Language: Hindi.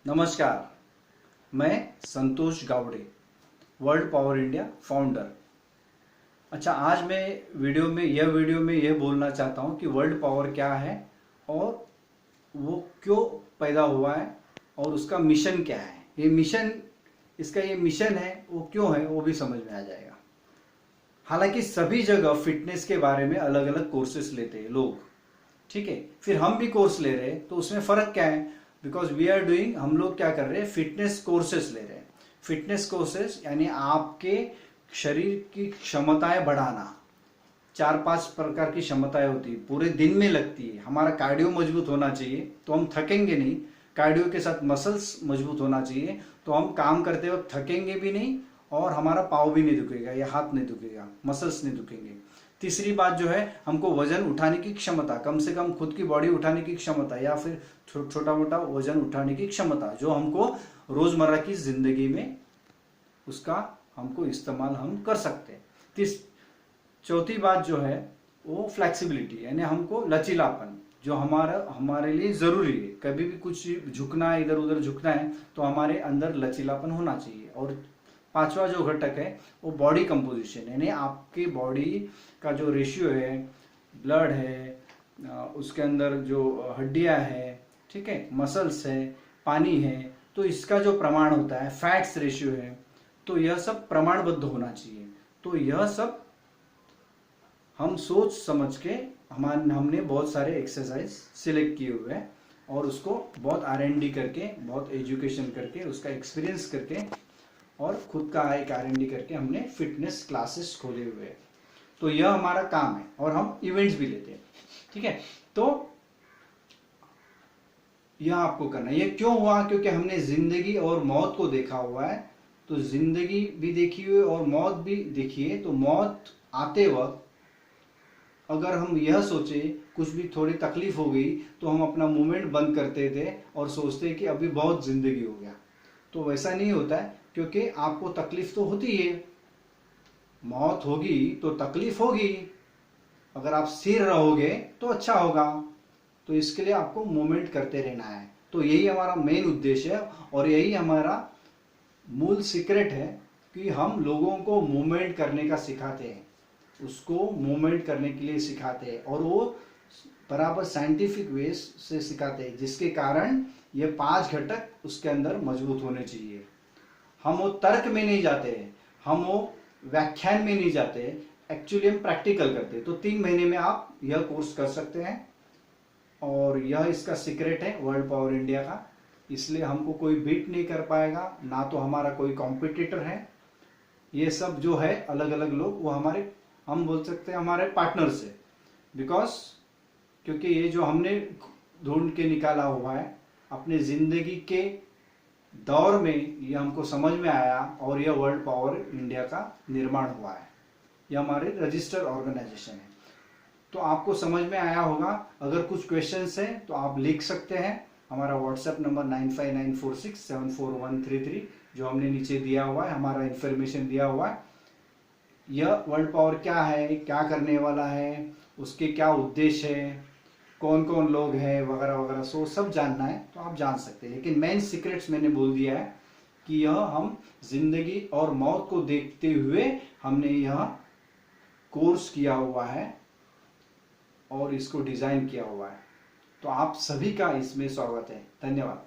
नमस्कार, मैं Santosh Gawade, World Power India founder. अच्छा, आज मैं वीडियो में यह बोलना चाहता हूँ कि वर्ल्ड पावर क्या है और वो क्यों पैदा हुआ है और उसका मिशन क्या है। ये मिशन है, वो क्यों है, वो भी समझ में आ जाएगा। हालांकि सभी जगह फिटनेस के बारे में अलग अलग कोर्सेस लेते हैं लोग, ठीक है। फिर हम भी कोर्स ले रहे हैं, तो उसमें फर्क क्या है? बिकॉज वी आर डूइंग, हम लोग क्या कर रहे हैं, फिटनेस कोर्सेस ले रहे हैं। फिटनेस कोर्सेस यानी आपके शरीर की क्षमताएं बढ़ाना। 4-5 प्रकार की क्षमताएं होती है, पूरे दिन में लगती है। हमारा कार्डियो मजबूत होना चाहिए तो हम थकेंगे नहीं। कार्डियो के साथ मसल्स मजबूत होना चाहिए तो हम काम करते वक्त थकेंगे भी नहीं और हमारा पाँव भी नहीं दुखेगा या हाथ नहीं दुखेगा, मसल्स नहीं दुखेंगे। तीसरी बात जो है, हमको वजन उठाने की क्षमता, कम से कम खुद की बॉडी उठाने की क्षमता या फिर छोटा मोटा वजन उठाने की क्षमता, जो हमको रोजमर्रा की जिंदगी में उसका हमको इस्तेमाल हम कर सकते हैं। चौथी बात जो है वो फ्लेक्सिबिलिटी, यानी हमको लचीलापन, जो हमारे लिए जरूरी है। कभी भी कुछ झुकना है, इधर उधर झुकना है, तो हमारे अंदर लचीलापन होना चाहिए। और पांचवा जो घटक है वो बॉडी कंपोजिशन, यानी आपकी बॉडी का जो रेशियो है, ब्लड है, उसके अंदर जो हड्डियां है, ठीक है, मसल्स है, पानी है, तो इसका जो प्रमाण होता है, फैट्स रेशियो है, तो यह सब प्रमाणबद्ध होना चाहिए। तो यह सब हम सोच समझ के हमने बहुत सारे एक्सरसाइज सिलेक्ट किए हुए हैं और उसको बहुत R&D करके, बहुत एजुकेशन करके, उसका एक्सपीरियंस करके और खुद का एक R&D करके हमने फिटनेस क्लासेस खोले हुए हैं। तो यह हमारा काम है और हम इवेंट्स भी लेते हैं, ठीक है। तो यह आपको करना है। यह क्यों हुआ? क्योंकि हमने जिंदगी और मौत को देखा हुआ है। तो जिंदगी भी देखी हुई और मौत भी देखी है। तो मौत आते वक्त अगर हम यह सोचे, कुछ भी थोड़ी तकलीफ हो गई, तो हम अपना मूवमेंट बंद करते थे और सोचते कि अभी बहुत जिंदगी हो गया। तो वैसा नहीं होता है, क्योंकि आपको तकलीफ तो होती है। मौत होगी तो तकलीफ होगी। अगर आप स्थिर रहोगे तो अच्छा होगा। तो इसके लिए आपको मूवमेंट करते रहना है। तो यही हमारा मेन उद्देश्य है और यही हमारा मूल सीक्रेट है कि हम लोगों को मूवमेंट करने का सिखाते हैं, उसको मूवमेंट करने के लिए सिखाते हैं और वो बराबर साइंटिफिक वे से सिखाते हैं, जिसके कारण ये 5 घटक उसके अंदर मजबूत होने चाहिए। हम वो तर्क में नहीं जाते हैं, हम वो व्याख्यान में नहीं जाते, एक्चुअली हम प्रैक्टिकल करते हैं। तो 3 महीने में आप यह कोर्स कर सकते हैं और यह इसका सीक्रेट है वर्ल्ड पावर इंडिया का। इसलिए हमको कोई बीट नहीं कर पाएगा, ना तो हमारा कोई कॉम्पिटिटर है। ये सब जो है अलग अलग लोग, वो हमारे, हम बोल सकते हैं हमारे पार्टनर्स है। बिकॉज क्योंकि ये जो हमने ढूंढ के निकाला हुआ है अपने जिंदगी के दौर में, ये हमको समझ में आया और यह वर्ल्ड पावर इंडिया का निर्माण हुआ है। यह हमारे रजिस्टर्ड ऑर्गेनाइजेशन है। तो आपको समझ में आया होगा। अगर कुछ क्वेश्चंस हैं तो आप लिख सकते हैं। हमारा व्हाट्सएप नंबर 9594674133 जो हमने नीचे दिया हुआ है, हमारा इंफॉर्मेशन दिया हुआ है। यह वर्ल्ड पावर क्या है, क्या करने वाला है, उसके क्या उद्देश्य है, कौन कौन लोग हैं वगैरह वगैरह, सो सब जानना है तो आप जान सकते हैं। लेकिन मेन सीक्रेट्स मैंने बोल दिया है कि यह हम जिंदगी और मौत को देखते हुए हमने यह कोर्स किया हुआ है और इसको डिजाइन किया हुआ है। तो आप सभी का इसमें स्वागत है। धन्यवाद।